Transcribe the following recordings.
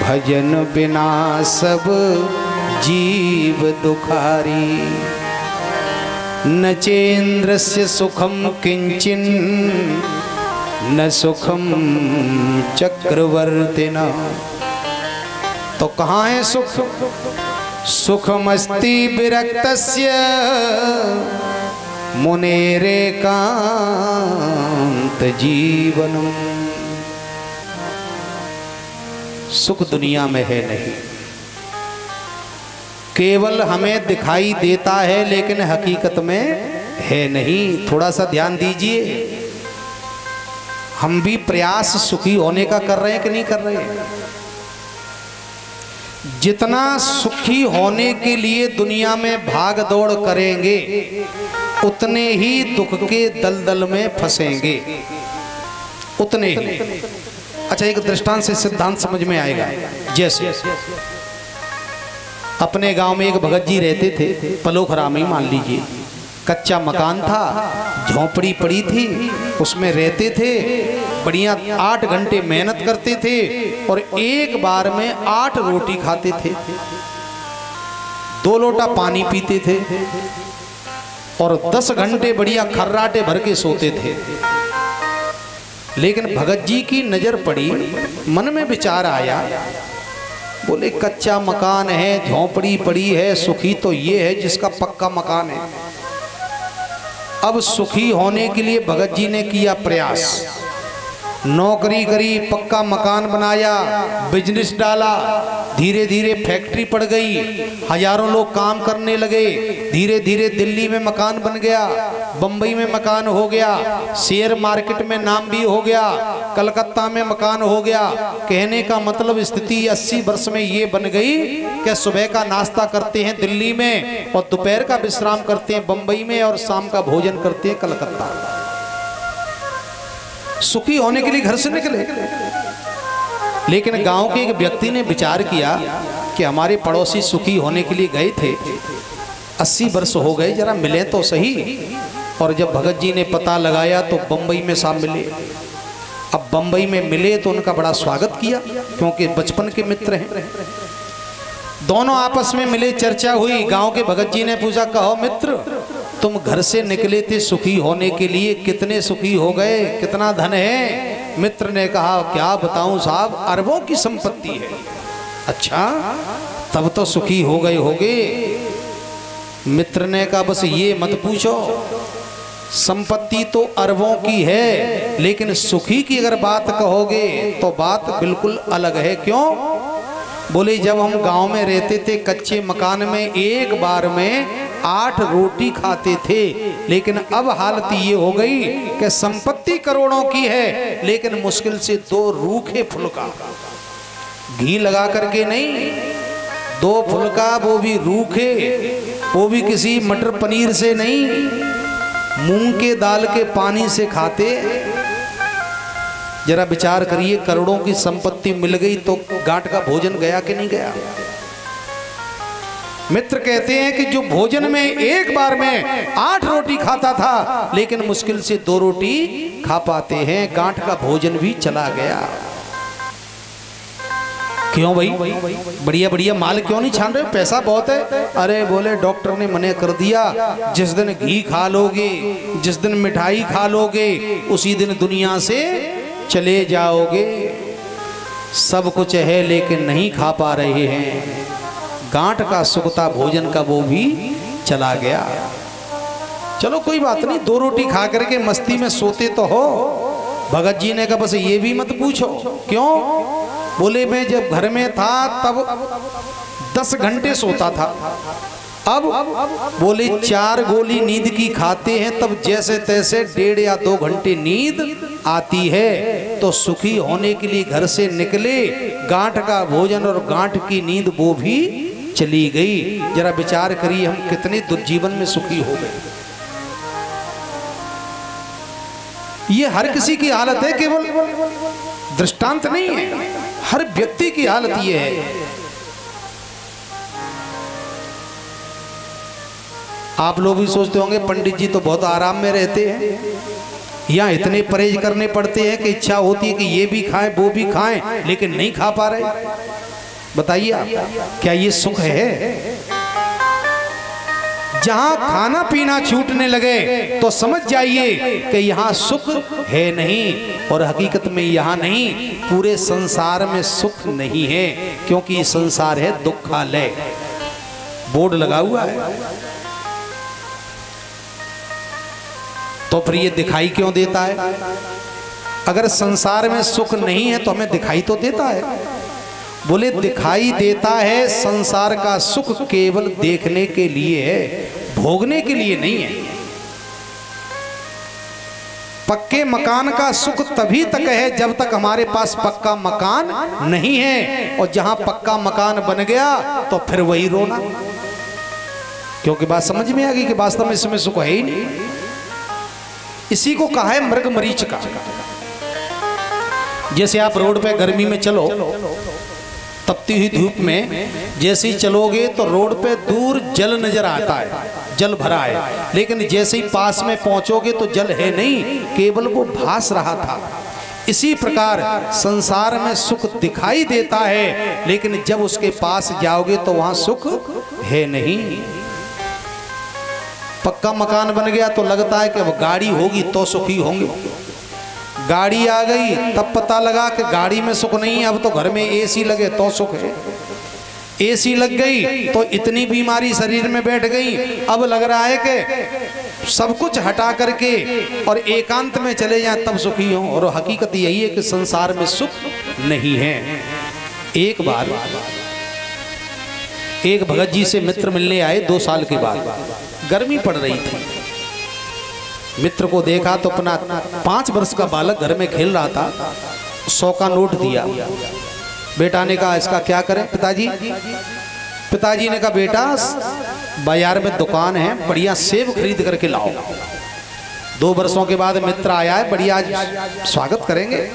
भजन बिना सब जीव दुखारी। न चेन्द्रस्य सुखम किंचिन न सुखम चक्रवर्तिना। तो कहाँ है सुख? सुखमस्ति विरक्तस्य मुनेरेकांत जीवनम। सुख दुनिया में है नहीं, केवल हमें दिखाई देता है लेकिन हकीकत में है नहीं। थोड़ा सा ध्यान दीजिए, हम भी प्रयास सुखी होने का कर रहे हैं कि नहीं कर रहे हैं? जितना सुखी होने के लिए दुनिया में भाग दौड़ करेंगे उतने ही दुख के दलदल में फंसेंगे, उतने ही। अच्छा, एक दृष्टांत से सिद्धांत समझ में आएगा। जैसे अपने गांव में एक भगत जी रहते थे, पलोखरा में मान लीजिए। कच्चा मकान था, झोंपड़ी पड़ी थी, उसमें रहते थे। बढ़िया 8 घंटे मेहनत करते थे और एक बार में 8 रोटी खाते थे, 2 लोटा पानी पीते थे और 10 घंटे बढ़िया खर्राटे भर के सोते थे। लेकिन भगत जी की नजर पड़ी, मन में विचार आया, बोले कच्चा मकान है, झोंपड़ी पड़ी है, सुखी तो ये है जिसका पक्का मकान है। अब सुखी होने के लिए भगत जी ने किया प्रयास, नौकरी करी, पक्का मकान बनाया, बिजनेस डाला। धीरे धीरे फैक्ट्री पड़ गई, हजारों लोग काम करने लगे। धीरे धीरे दिल्ली में मकान बन गया, बंबई में मकान हो गया, शेयर मार्केट में नाम भी हो गया, कलकत्ता में मकान हो गया। कहने का मतलब स्थिति 80 वर्ष में ये बन गई कि सुबह का नाश्ता करते हैं दिल्ली में और दोपहर का विश्राम करते हैं बंबई में और शाम का भोजन करते हैं कलकत्ता। सुखी होने के लिए घर से निकले। लेकिन गांव के एक व्यक्ति ने विचार किया कि हमारे पड़ोसी सुखी होने के लिए गए थे, 80 वर्ष हो गए, जरा मिले तो सही। और जब भगत जी ने पता लगाया तो बंबई में साहब मिले। अब बंबई में मिले तो उनका बड़ा स्वागत किया क्योंकि बचपन के मित्र हैं। दोनों आपस में मिले, चर्चा हुई। गांव के भगत जी ने पूछा, कहो मित्र, तुम घर से निकले थे सुखी होने के लिए, कितने सुखी हो गए, कितना धन है? मित्र ने कहा, क्या बताऊं साहब, अरबों की संपत्ति है। अच्छा, तब तो सुखी हो गए होगे। मित्र ने कहा, बस ये मत पूछो, संपत्ति तो अरबों की है लेकिन सुखी की अगर बात कहोगे तो बात बिल्कुल अलग है। क्यों? बोले जब हम गांव में रहते थे कच्चे मकान में एक बार में 8 रोटी खाते थे, लेकिन अब हालत ये हो गई कि संपत्ति करोड़ों की है लेकिन मुश्किल से 2 रूखे फुल्का, घी लगा करके नहीं, 2 फुल्का, वो भी रूखे, वो भी किसी मटर पनीर से नहीं, मूंग के दाल के पानी से खाते। जरा विचार करिए, करोड़ों की संपत्ति मिल गई तो गांठ का भोजन गया कि नहीं गया? मित्र कहते हैं कि जो भोजन में एक बार में 8 रोटी खाता था लेकिन मुश्किल से 2 रोटी खा पाते हैं, गांठ का भोजन भी चला गया। क्यों भाई, बढ़िया बढ़िया माल क्यों नहीं छान रहे? पैसा बहुत है। अरे बोले डॉक्टर ने मना कर दिया, जिस दिन घी खा लोगे, जिस दिन मिठाई खा लोगे, उसी दिन दुनिया से चले जाओगे। सब कुछ है लेकिन नहीं खा पा रहे हैं, गांठ का सुखता भोजन का वो भी चला गया। चलो कोई बात नहीं, 2 रोटी खा करके मस्ती में सोते तो हो। भगत जी ने कहा, बस ये भी मत पूछो। क्यों? बोले मैं जब घर में था तब 10 घंटे सोता था, अब बोले 4 गोली नींद की खाते हैं तब जैसे तैसे 1.5 या 2 घंटे नींद आती है। तो सुखी होने के लिए घर से निकले, गांठ का भोजन और गांठ की नींद वो भी चली गई। जरा विचार करिए, हम कितने दुर्जीवन में सुखी हो गए। ये हर किसी की हालत है, केवल दृष्टांत नहीं है, हर व्यक्ति की हालत ये है। आप लोग भी सोचते होंगे पंडित जी तो बहुत आराम में रहते हैं, यहाँ इतने परहेज करने पड़ते हैं कि इच्छा होती है कि ये भी खाएं वो भी खाएं, लेकिन नहीं खा पा रहे। बताइए आप, क्या ये सुख है? जहां खाना पीना छूटने लगे तो समझ जाइए कि यहाँ सुख है नहीं, और हकीकत में यहाँ नहीं, पूरे संसार में सुख नहीं है, क्योंकि ये संसार है दुखालय। बोर्ड लगा हुआ है। तो फिर ये दिखाई क्यों देता है? अगर संसार में सुख नहीं है तो हमें दिखाई तो देता है। बोले दिखाई देता है, संसार का सुख केवल देखने के लिए है, भोगने के लिए नहीं है। पक्के मकान का सुख तभी तक है जब तक हमारे पास पक्का मकान नहीं है, और जहां पक्का मकान बन गया तो फिर वही रोना, क्योंकि बात समझ में आ गई कि वास्तव में इसमें सुख है ही नहीं। इसी को कहा है मृग मरीचिका। जैसे आप रोड पे गर्मी में चलो, तपती हुई धूप में जैसे ही चलोगे तो रोड पे दूर जल नजर आता है, जल भरा है, लेकिन जैसे ही पास में पहुंचोगे तो जल है नहीं, केवल वो भास रहा था। इसी प्रकार संसार में सुख दिखाई देता है, लेकिन जब उसके पास जाओगे तो वहां सुख है नहीं। पक्का मकान बन गया तो लगता है कि अब गाड़ी होगी तो सुखी होंगे। गाड़ी आ गई तब पता लगा कि गाड़ी में सुख नहीं है, अब तो घर में एसी लगे तो सुख है। एसी लग गई तो इतनी बीमारी शरीर में बैठ गई, अब लग रहा है कि सब कुछ हटा करके और एकांत में चले जाएं तब सुखी हो। और हकीकत यही है कि संसार में सुख नहीं है। एक बार एक भगत जी से मित्र मिलने आए 2 साल के बाद, गर्मी पड़ रही थी। मित्र को देखा तो अपना 5 वर्ष का बालक घर में खेल रहा था, 100 का नोट दिया। बेटा ने कहा इसका क्या करें पिताजी? पिताजी ने कहा बेटा बाजार में दुकान है, बढ़िया सेब खरीद करके लाओ। 2 वर्षों के बाद मित्र आया है, बढ़िया स्वागत करेंगे।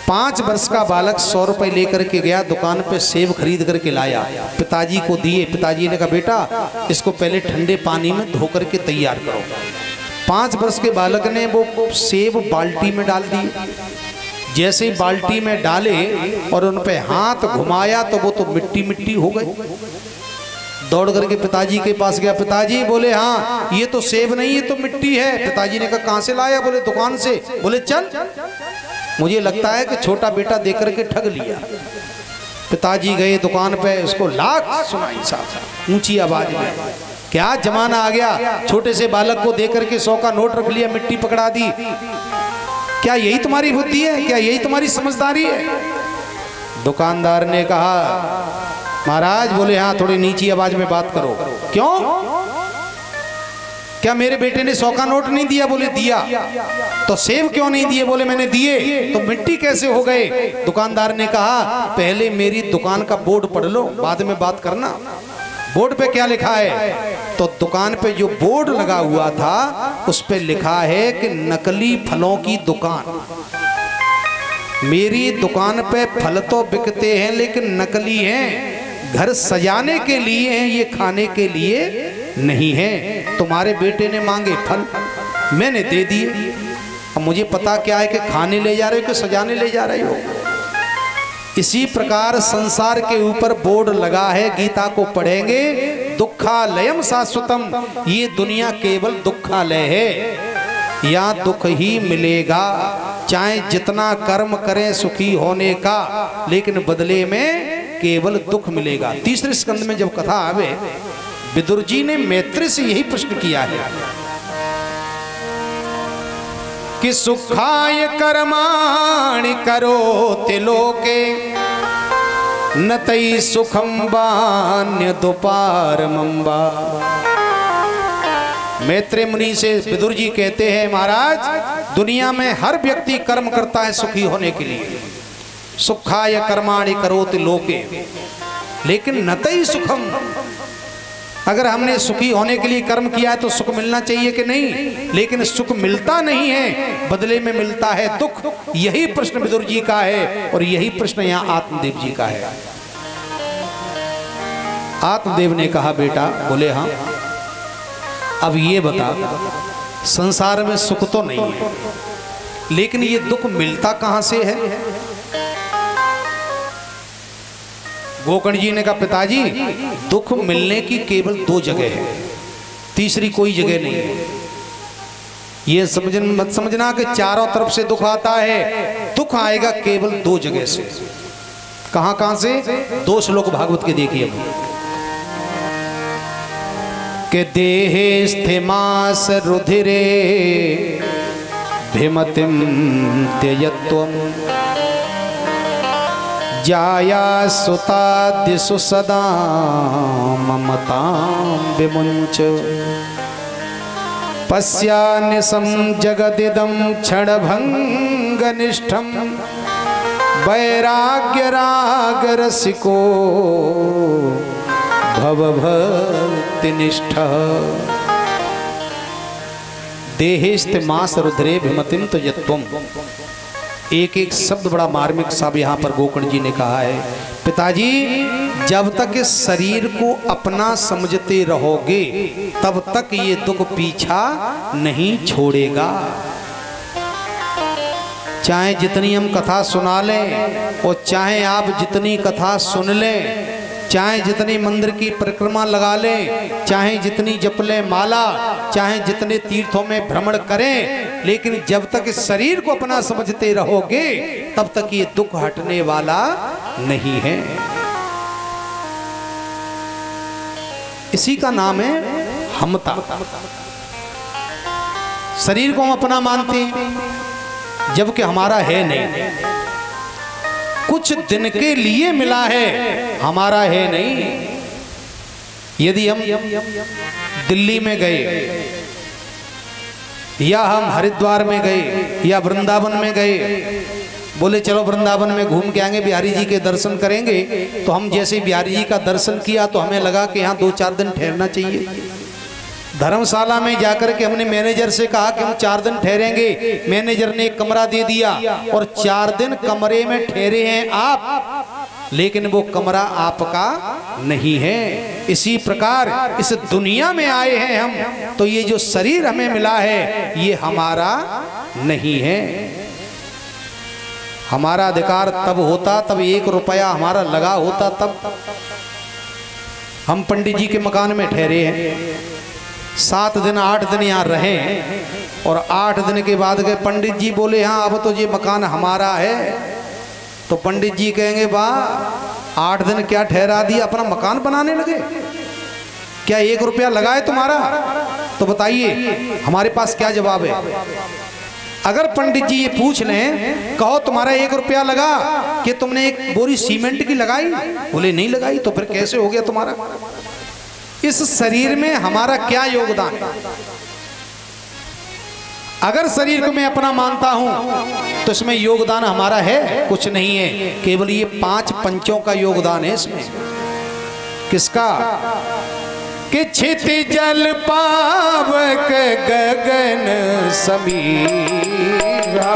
5 वर्ष का बालक 100 रुपए लेकर के गया दुकान पे, सेब खरीद करके लाया, पिताजी को दिए। पिताजी ने कहा बेटा इसको पहले ठंडे पानी में धो करके तैयार करो। 5 वर्ष के बालक ने वो सेब बाल्टी में डाल दिए। जैसे ही बाल्टी में डाले और उन पे हाथ घुमाया तो वो तो मिट्टी मिट्टी हो गई। दौड़ करके पिताजी के पास गया। पिताजी बोले हाँ ये तो सेब नहीं, ये तो मिट्टी है। पिताजी ने कहा कहाँ से लाया? बोले दुकान से। बोले चल, मुझे लगता है कि छोटा बेटा देख करके ठग लिया। पिताजी गए दुकान पे, उसको लाख सुनाई साहब ऊंची आवाज में, क्या जमाना आ गया, छोटे से बालक को देख करके 100 का नोट रख लिया, मिट्टी पकड़ा दी। क्या यही तुम्हारी बुद्धि है? क्या यही तुम्हारी समझदारी है? दुकानदार ने कहा महाराज, बोले हाँ थोड़ी नीची आवाज में बात करो। क्यों? क्या मेरे बेटे ने 100 का नोट नहीं दिया? बोले दिया। तो सेब क्यों नहीं दिए? बोले मैंने दिए। तो मिट्टी कैसे हो गए? दुकानदार ने कहा पहले मेरी दुकान का बोर्ड पढ़ लो, बाद में बात करना। बोर्ड पे क्या लिखा है? तो दुकान पे जो बोर्ड लगा हुआ था उस पे लिखा है कि नकली फलों की दुकान। मेरी दुकान पे फल तो बिकते हैं लेकिन नकली हैं, घर सजाने के लिए हैं, ये खाने के लिए नहीं है। तुम्हारे बेटे ने मांगे फल, मैंने दे दिए। अब मुझे पता क्या है कि खाने ले जा रहे हो कि सजाने ले जा रहे हो। इसी प्रकार संसार के ऊपर बोर्ड लगा है, गीता को पढ़ेंगे, दुखालयम शाश्वतम, ये दुनिया केवल दुखालय है, यहाँ दुख ही मिलेगा। चाहे जितना कर्म करें सुखी होने का, लेकिन बदले में केवल दुख मिलेगा। 3रे स्कंद में जब कथा आवे, विदुर जी ने मैत्री से यही प्रश्न किया है कि सुखाय कर्माणि करोति लोके न तई सुखम बान्य दुपारमंबा। मैत्रेय मुनि से विदुर जी कहते हैं महाराज, दुनिया में हर व्यक्ति कर्म करता है सुखी होने के लिए। सुखाय कर्माणि करोति लोके, लेकिन न तई सुखम, अगर हमने सुखी होने के लिए कर्म किया है तो सुख मिलना चाहिए कि नहीं? लेकिन सुख मिलता नहीं है, बदले में मिलता है दुख। यही प्रश्न विदुर जी का है और यही प्रश्न यहाँ आत्मदेव जी का है। आत्मदेव ने कहा बेटा, बोले हाँ, अब ये बता संसार में सुख तो नहीं है, लेकिन ये दुख मिलता कहां से है? गोकर्ण जी ने कहा पिताजी दुख मिलने की केवल 2 जगह है, तीसरी कोई जगह नहीं है। ये मत समझना कि चारों तरफ से दुख आता है, दुख आएगा केवल 2 जगह से। कहां कहां से? 2 श्लोक भागवत के देखिए कि देहे स्थिमास रुधिरे भिमतिम त्यजत्वम जाया सुतादिषु सदा ममतां विमुञ्च पश्यानिशं जगदिदं क्षणभङ्गनिष्ठं वैराग्यरागरसिको भवभक्तिनिष्ठः देहेस्थिमास रुद्रे भिमतिम त्यजत्वम्। एक एक शब्द बड़ा मार्मिक साहब यहाँ पर गोकर्ण जी ने कहा है। पिताजी जब तक इस शरीर को अपना समझते रहोगे तब तक ये दुख पीछा नहीं छोड़ेगा। चाहे जितनी हम कथा सुना लें और चाहे आप जितनी कथा सुन लें, चाहे जितनी मंदिर की परिक्रमा लगा लें, चाहे जितनी जप लें माला, चाहे जितने तीर्थों में भ्रमण करें, लेकिन जब तक इस शरीर को अपना समझते रहोगे तब तक ये दुख हटने वाला नहीं है। इसी का नाम है हमता। शरीर को हम अपना मानते हैं जबकि हमारा है नहीं, कुछ दिन के लिए मिला है, हमारा है नहीं। यदि हम दिल्ली में गए या हम हरिद्वार में गए या वृंदावन में गए, बोले चलो वृंदावन में घूम के आएंगे, बिहारी जी के दर्शन करेंगे, तो हम जैसे बिहारी जी का दर्शन किया तो हमें लगा कि यहाँ 2-4 दिन ठहरना चाहिए। धर्मशाला में जाकर के हमने मैनेजर से कहा कि हम 4 दिन ठहरेंगे, मैनेजर ने एक कमरा दे दिया और 4 दिन कमरे में ठहरे हैं आप, लेकिन वो कमरा आपका नहीं है। इसी प्रकार इस दुनिया में आए हैं हम, तो ये जो शरीर हमें मिला है ये हमारा नहीं है। हमारा अधिकार तब होता, तब 1 रुपया हमारा लगा होता, तब हम पंडित जी के मकान में ठहरे हैं, 7 दिन 8 दिन यहाँ रहे और 8 दिन के बाद गए। पंडित जी बोले हाँ अब तो ये मकान हमारा है। तो पंडित जी कहेंगे वाह 8 दिन क्या ठहरा दिया, अपना मकान बनाने लगे, क्या 1 रुपया लगा है तुम्हारा? तो बताइए हमारे पास क्या जवाब है? अगर पंडित जी ये पूछ लें, कहो तुम्हारा 1 रुपया लगा कि तुमने 1 बोरी सीमेंट की लगाई? बोले नहीं लगाई। तो फिर कैसे हो गया तुम्हारा? इस शरीर में हमारा क्या योगदान है? अगर शरीर को मैं अपना मानता हूं तो इसमें योगदान हमारा है? कुछ नहीं है, केवल ये 5 पंचों का योगदान है इसमें। किसका? कि क्षितिजल पावक गगन समीरा,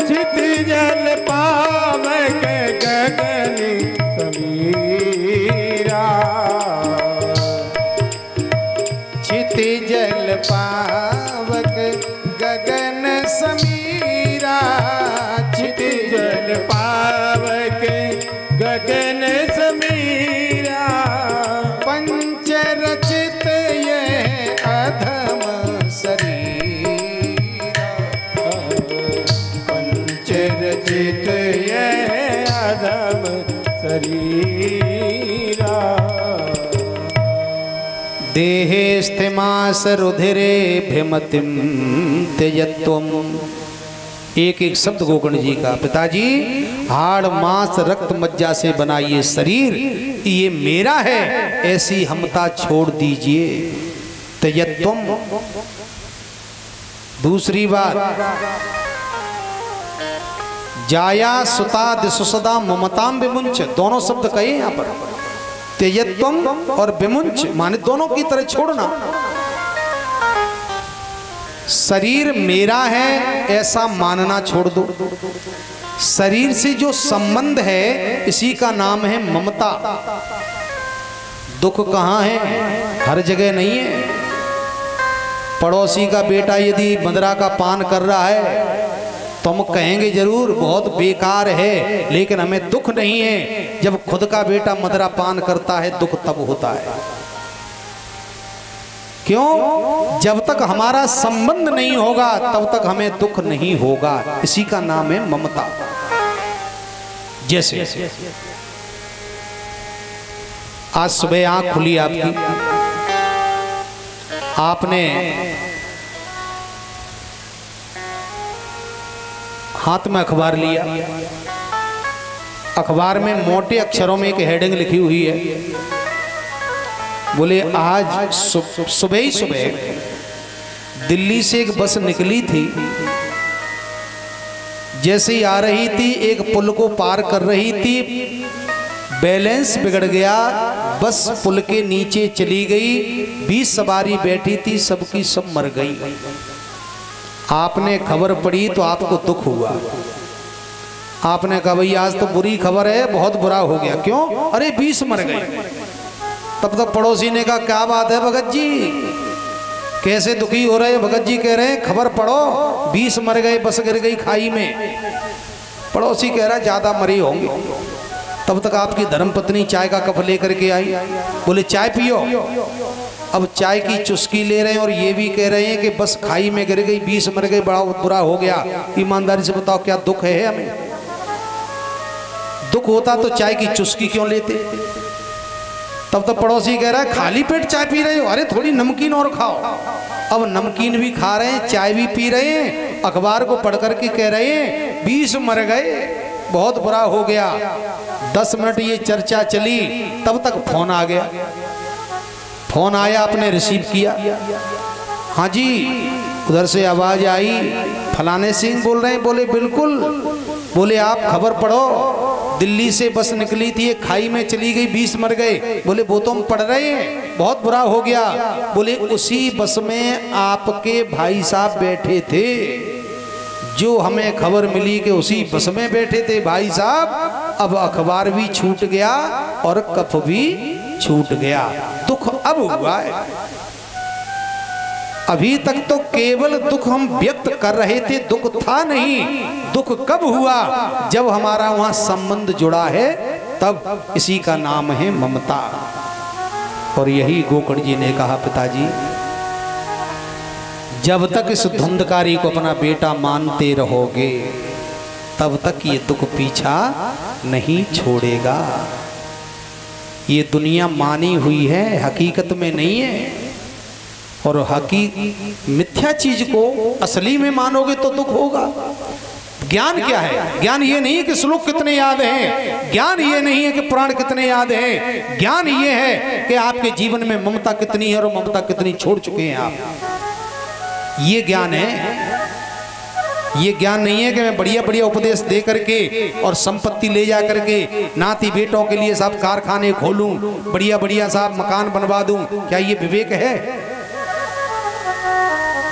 क्षितिजल पावक गगन समीरा, क्षितिजल पावक गगन समीरा, क्षितिजल पावक गगन समीरा, पंचरचित ये अधम शरीरा, पंचरचित ये अधम शरीरा, देहे स्थिमास रुधिरे भिमतिम त्यजत्वम। एक एक शब्द गोकर्ण जी का। पिताजी हाड़ मांस रक्त मज्जा से बना ये शरीर ये मेरा है, ऐसी हमता छोड़ दीजिए। त्यजत्वम। दूसरी बात, जाया सुता दिसुसदा ममताम विमुंच, दोनों शब्द कहे यहाँ पर। त्यजत्वम और विमुंच माने दोनों की तरह छोड़ना। शरीर मेरा है ऐसा मानना छोड़ दो। शरीर से जो संबंध है इसी का नाम है ममता। दुख कहाँ है? हर जगह नहीं है। पड़ोसी का बेटा यदि मदिरा का पान कर रहा है तो हम कहेंगे जरूर बहुत बेकार है, लेकिन हमें दुख नहीं है। जब खुद का बेटा मदिरा पान करता है दुख तब होता है। क्यों? जब तक हमारा संबंध नहीं होगा तब तक हमें दुख नहीं होगा। इसी का नाम है ममता। जैसे आज सुबह आंख खुली आपकी, आपने हाथ में अखबार लिया, अखबार में मोटे अक्षरों में एक हेडिंग लिखी हुई है, बोले आज सुबह ही सुबह दिल्ली से एक बस निकली थी, जैसे ही आ रही थी एक पुल को पार कर रही थी, बैलेंस बिगड़ गया, बस पुल के नीचे चली गई, 20 सवारी बैठी थी, सबकी सब मर गई। आपने खबर पढ़ी तो आपको दुख हुआ। आपने कहा भाई आज तो बुरी खबर है, बहुत बुरा हो गया। क्यों? अरे 20 मर गए। तब तक पड़ोसी ने कहा क्या बात है भगत जी, कैसे दुखी हो रहे हैं? भगत जी कह रहे हैं खबर पढ़ो, 20 मर गए, बस गिर गई खाई में। पड़ोसी कह रहा ज्यादा मरे होंगे। तब तक आपकी धर्मपत्नी चाय का कप लेकर के आई, बोले चाय पियो। अब चाय की चुस्की ले रहे हैं और ये भी कह रहे हैं कि बस खाई में गिर गई, 20 मर गए, बड़ा बुरा हो गया। ईमानदारी से बताओ क्या दुख है हमें? दुख होता तो चाय की चुस्की क्यों लेते? तब तक पड़ोसी कह रहा है खाली पेट चाय पी रहे हो, अरे थोड़ी नमकीन और खाओ। अब नमकीन भी खा रहे हैं, चाय भी पी रहे हैं, अखबार को पढ़ करके कह रहे हैं 20 मर गए, बहुत बुरा हो गया। 10 मिनट ये चर्चा चली, तब तक फोन आ गया। फोन आया, आपने रिसीव किया। हाँ जी, उधर से आवाज आई, फलाने सिंह बोल रहे हैं? बोले बिल्कुल। बोले आप खबर पढ़ो, दिल्ली से बस निकली थी, खाई में चली गई, 20 मर गए। बोले वो तो हम पढ़ रहे हैं, बहुत बुरा हो गया। बोले उसी बस में आपके भाई साहब बैठे थे, जो हमें खबर मिली कि उसी बस में बैठे थे भाई साहब। अब अखबार भी छूट गया और कफ भी छूट गया, दुख अब हुआ है। अभी तक तो केवल दुख हम व्यक्त कर रहे थे, दुख था नहीं। दुख कब हुआ? जब हमारा वहां संबंध जुड़ा है, तब। इसी का नाम है ममता। और यही गोकर्ण जी ने कहा, पिताजी जब तक इस धुंधकारी को अपना बेटा मानते रहोगे तब तक ये दुख पीछा नहीं छोड़ेगा। ये दुनिया मानी हुई है, हकीकत में नहीं है। और मिथ्या चीज को असली में मानोगे तो दुख होगा। ज्ञान क्या है? ज्ञान ये नहीं है कि श्लोक कितने याद हैं, ज्ञान ये नहीं है कि पुराण कितने याद हैं, ज्ञान ये है कि आपके जीवन में ममता कितनी है और ममता कितनी छोड़ चुके हैं आप। ये ज्ञान है। ये ज्ञान नहीं है कि मैं बढ़िया बढ़िया उपदेश दे करके और संपत्ति ले जा करके नाती बेटों के लिए साहब कारखाने खोलूं, बढ़िया बढ़िया साहब मकान बनवा दूं। क्या ये विवेक है?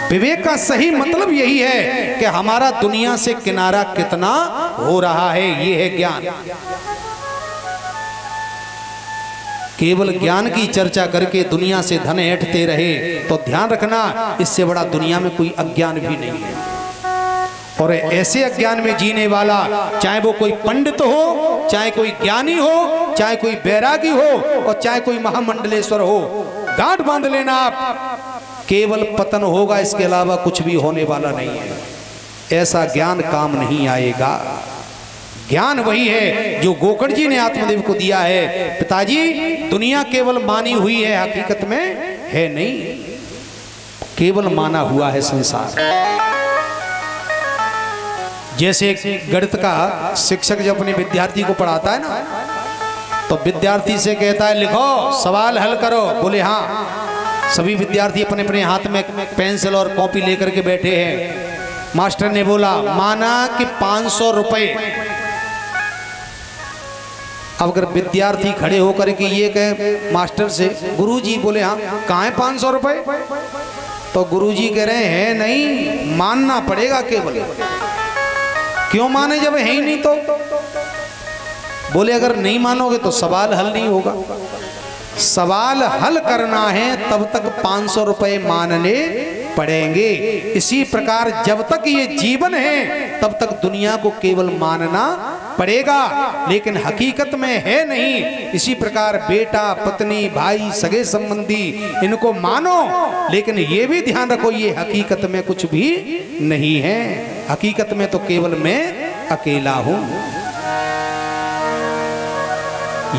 विवेक का सही मतलब यही है कि हमारा दुनिया से किनारा कितना हो रहा है, ये है ज्ञान। केवल ज्ञान की चर्चा करके दुनिया से धन ऐंठते रहे तो ध्यान रखना, इससे बड़ा दुनिया में कोई अज्ञान भी नहीं है। और ऐसे अज्ञान में जीने वाला, चाहे वो कोई पंडित हो, चाहे कोई ज्ञानी हो, चाहे कोई बैरागी हो और चाहे कोई महामंडलेश्वर हो, गांठ बांध लेना आप, केवल पतन होगा, इसके अलावा कुछ भी होने वाला नहीं है। ऐसा ज्ञान काम नहीं आएगा। ज्ञान वही है जो गोकर्ण जी ने आत्मदेव को दिया है। पिताजी दुनिया केवल मानी हुई है, हकीकत में है नहीं, केवल माना हुआ है संसार। जैसे गणित का शिक्षक जब अपने विद्यार्थी को पढ़ाता है ना, तो विद्यार्थी से कहता है लिखो, सवाल हल करो। बोले हाँ। सभी विद्यार्थी अपने अपने हाथ में पेंसिल और कॉपी लेकर के बैठे हैं। मास्टर ने बोला माना कि 500 रुपए। अब अगर विद्यार्थी खड़े होकर के ये कहे मास्टर से, गुरुजी, बोले हाँ कहाँ है 500 रुपए? तो गुरुजी कह रहे हैं नहीं, मानना पड़ेगा केवल। क्यों माने जब है ही नहीं? तो बोले अगर नहीं मानोगे तो सवाल हल नहीं होगा। सवाल हल करना है तब तक 500 रुपए मानने पड़ेंगे। इसी प्रकार जब तक ये जीवन है तब तक दुनिया को केवल मानना पड़ेगा, लेकिन हकीकत में है नहीं। इसी प्रकार बेटा, पत्नी, भाई, सगे संबंधी इनको मानो, लेकिन ये भी ध्यान रखो ये हकीकत में कुछ भी नहीं है। हकीकत में तो केवल मैं अकेला हूं।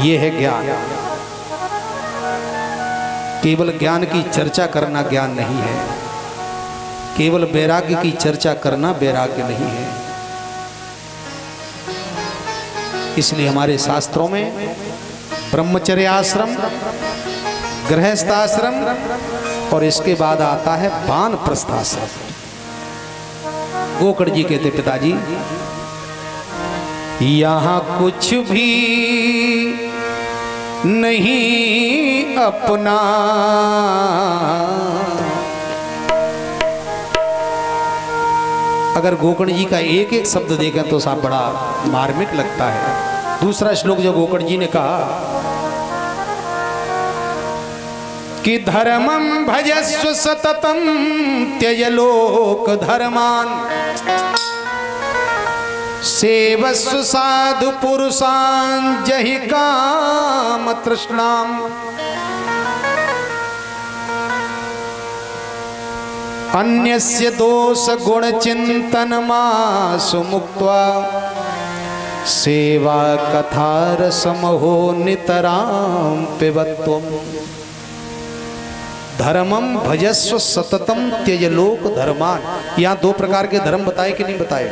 ये है ज्ञान। केवल ज्ञान की चर्चा करना ज्ञान नहीं है, केवल वैराग्य की चर्चा करना वैराग्य नहीं है। इसलिए हमारे शास्त्रों में ब्रह्मचर्य आश्रम, गृहस्थाश्रम और इसके बाद आता है वानप्रस्थाश्रम। गोकर्ण जी कहते पिताजी यहाँ कुछ भी नहीं अपना, अगर गोकर्ण जी का एक एक शब्द देखें तो साहब बड़ा मार्मिक लगता है। दूसरा श्लोक जो गोकर्ण जी ने कहा कि धर्मं भजस्व सततं त्यज लोक धर्मान सेवस्व साधु पुरुषान् जहि काम तृष्णाम। अन्यस्य दोष गुण चिंतन मासु मुक्त्वा सेवा कथा समहो नितराम पिबत्वम्। धर्मम भजस्व सततम त्यज लोक धर्मान। यहाँ दो प्रकार के धर्म बताए कि नहीं बताए?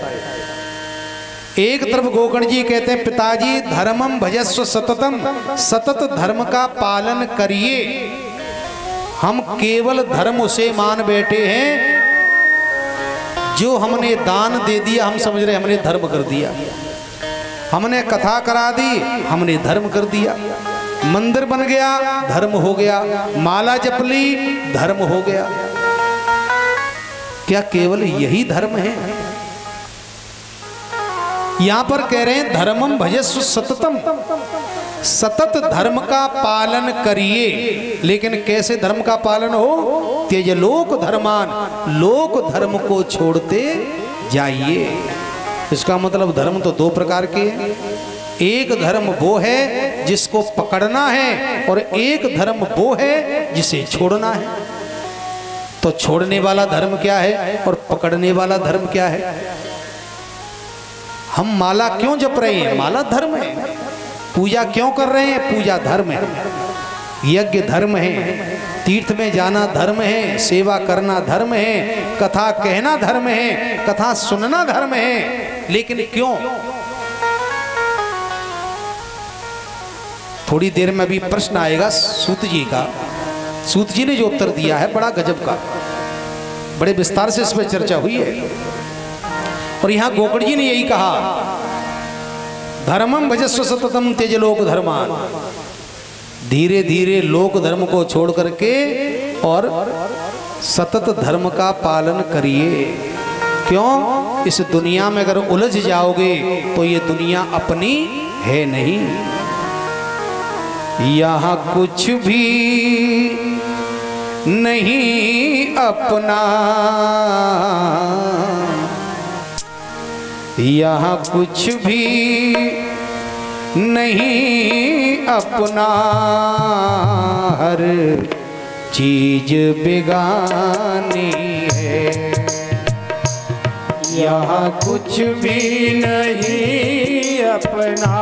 एक तरफ गोकर्ण जी कहते हैं पिताजी धर्मम भजस्व सततम, सतत धर्म का पालन करिए। हम केवल धर्म उसे मान बैठे हैं जो हमने दान दे दिया, हम समझ रहे हमने धर्म कर दिया। हमने कथा करा दी, हमने धर्म कर दिया। मंदिर बन गया, धर्म हो गया। माला जप ली, धर्म हो गया। क्या केवल यही धर्म है? यहां पर कह रहे हैं धर्मम भजस्व सततम, सतत धर्म का पालन करिए। लेकिन कैसे धर्म का पालन हो? त्यज लोक धर्मान, लोक धर्म को छोड़ते जाइए। इसका मतलब धर्म तो दो प्रकार के हैं। एक धर्म वो है जिसको पकड़ना है और एक धर्म वो है जिसे छोड़ना है। तो छोड़ने वाला धर्म क्या है और पकड़ने वाला धर्म क्या है? हम माला क्यों जप रहे हैं? माला धर्म है। पूजा क्यों कर रहे हैं? पूजा धर्म है। यज्ञ धर्म है। तीर्थ में जाना धर्म है। सेवा करना धर्म है। कथा कहना धर्म है। कथा सुनना धर्म है। लेकिन क्यों? थोड़ी देर में अभी प्रश्न आएगा सूत जी का। सूत जी ने जो उत्तर दिया है बड़ा गजब का, बड़े विस्तार से इस पर चर्चा हुई है। और यहां गोकर्ण जी ने यही कहा धर्मम भजस्व सततम त्यज लोक धर्मान। धीरे धीरे लोक धर्म को छोड़ करके और सतत धर्म का पालन करिए। क्यों? इस दुनिया में अगर उलझ जाओगे तो ये दुनिया अपनी है नहीं। यहाँ कुछ भी नहीं अपना, यहाँ कुछ भी नहीं अपना, हर चीज बेगानी है। यहाँ कुछ भी नहीं अपना,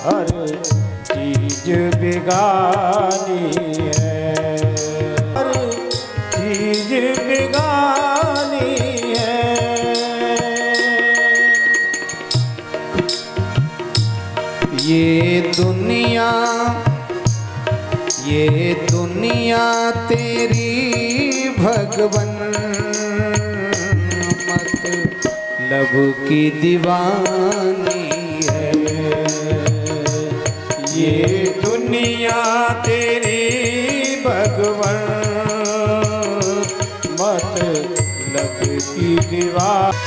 हर चीज बेगानी है। हर चीज बेगानी है। ये दुनिया तेरी भगवन, मतलब की दीवानी है। ये दुनिया तेरी भगवन, मतलब की दीवानी।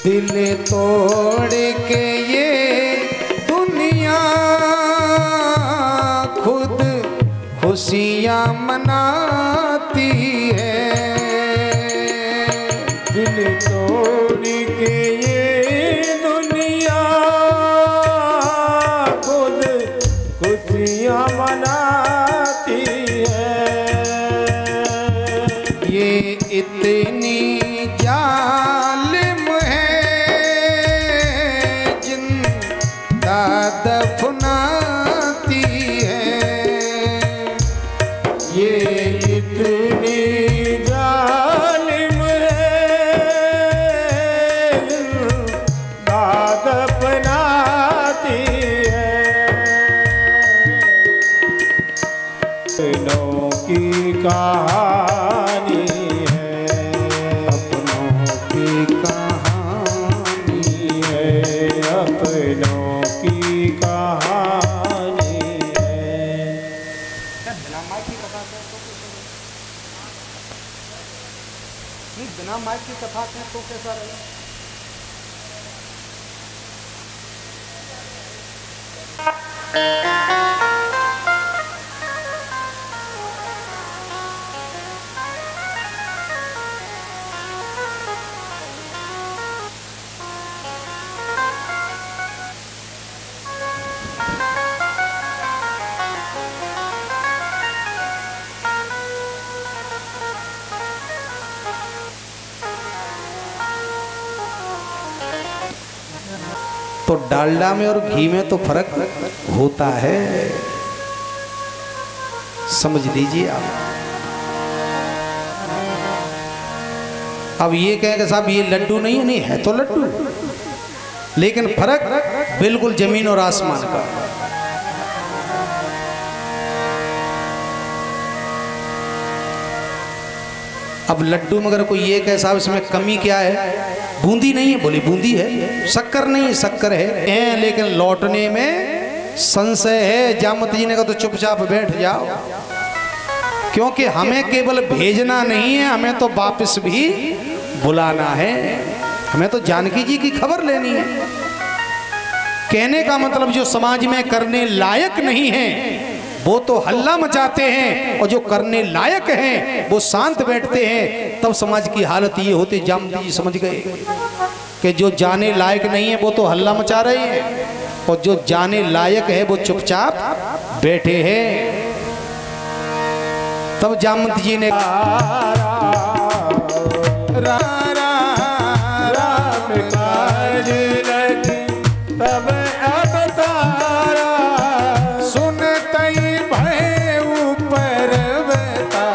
दिल तोड़ के ये दुनिया खुद खुशियाँ मनाती है। दिल तोड़ के ये दुनिया खुद खुशियाँ मनाती है। ये इतनी जालिम है जिंदा दफनाती है। ये इतनी जालिम है जिंदा दफनाती है। अपनों की कहानी अपनों की कहानी है। बिना माइक की कथा करें तो कैसा रहेगा? तो डालडा में और घी में तो फर्क होता है, समझ लीजिए आप। अब ये कहेंगे साहब ये लड्डू नहीं है, नहीं है तो लड्डू, लेकिन फर्क बिल्कुल जमीन और आसमान का। अब लड्डू में अगर कोई ये कहे साहब इसमें कमी क्या है, बूंदी नहीं है, बोली बूंदी है। शक्कर नहीं है, शक्कर है, लेकिन लौटने में संशय है। जामवती जी ने कहा तो चुपचाप बैठ जाओ, क्योंकि हमें केवल भेजना नहीं है, हमें तो वापस भी बुलाना है। हमें तो जानकी जी की खबर लेनी है। कहने का मतलब जो समाज में करने लायक नहीं है वो तो हल्ला मचाते हैं, और जो करने लायक हैं वो शांत बैठते हैं। तब समाज की हालत ये होती। जामवती जी समझ गए कि जो जाने लायक नहीं है वो तो हल्ला मचा रहे हैं, और जो जाने लायक है वो चुपचाप बैठे हैं। तब जामवती जी ने तब अब तारा सुनतई भय ऊपर तारा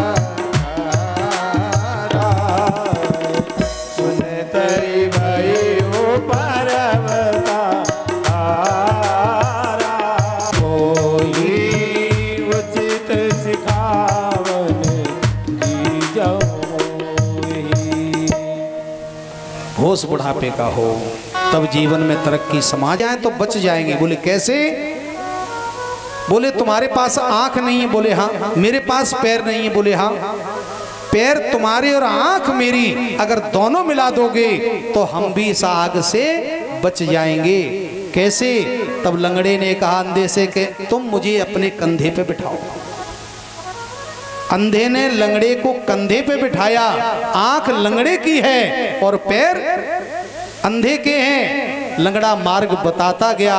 सुनतई भय ऊपर तारा कोई उचित सिखावन की जाऊँ। होश बुढ़ापे का हो तब जीवन में तरक्की। समाज आए तो बच जाएंगे। बोले कैसे? बोले तुम्हारे पास आंख नहीं है, बोले हाँ। मेरे पास पैर नहीं है, बोले हाँ। पैर तुम्हारे और आंख मेरी अगर दोनों मिला दोगे तो हम भी इस आग से बच जाएंगे। कैसे? तब लंगड़े ने कहा अंधे से कि तुम मुझे अपने कंधे पे बिठाओ। अंधे ने लंगड़े को कंधे पे बिठाया। आंख लंगड़े की है और पैर अंधे के हैं। लंगड़ा मार्ग बताता गया।